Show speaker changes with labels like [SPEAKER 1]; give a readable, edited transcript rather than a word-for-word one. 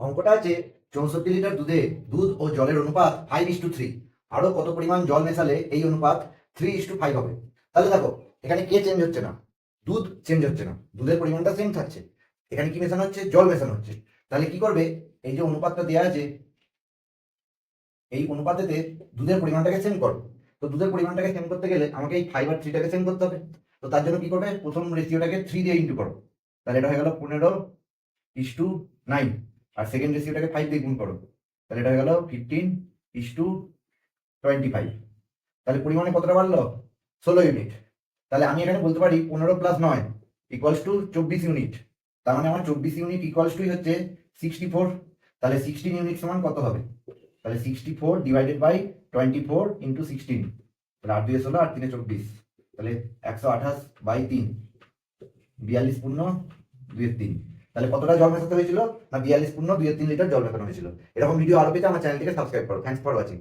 [SPEAKER 1] অঙ্কটা আছে 64 লিটার দুধ ও জলের অনুপাত 5:3। আরো কত পরিমাণ জল মেশালে এই অনুপাত 3:5 হবে। তাহলে দেখো, এখানে কে চেঞ্জ হচ্ছে না? দুধ চেঞ্জ হচ্ছে না, দুধের পরিমাণটা সেম থাকছে। এখানে কি মেশানো হচ্ছে? জল মেশানো হচ্ছে। তাহলে কি করবে, এই যে অনুপাতটা দেওয়া আছে, এই অনুপাতেতে দুধের পরিমাণটাকে সেম করো। তো দুধের পরিমাণটাকে সেম করতে গেলে আমাকে এই 5 আর 3টাকে সেম করতে হবে। তো তার জন্য কি করবে, প্রথম রেশিওটাকে 3 দিয়ে ইন্টু করো। তাহলে এটা হয়ে গেল 15:9। আর সেকেন্ড রেশিওটাকে 5 দিয়ে গুণ করো, তাহলে এটা হয়ে গেল 15:25। তাহলে পরিমাণে কতটা বাড়লো? 16 ইউনিট। তাহলে আমি এখানে বলতে পারি 15 + 9 = 24 ইউনিট। তার মানে আমার 24 ইউনিট ইকুয়ালস টু হচ্ছে 64। তাহলে 16 ইউনিট সমান কত হবে? তাহলে 64 ডিভাইডেড বাই 24 ইন্টু 16। তাহলে 8 2 16, 8 3 24। তাহলে 128/3, 42 পূর্ণ 2/3। তাহলে কতটা জল মেশাতে হয়েছিল? না 42 পূর্ণ 2/3 লিটার জল মেশানো হয়েছিল। এরকম ভিডিও আরো পেতে আমার চ্যানেলটিকে সাবস্ক্রাইব করো। Thanks for watching.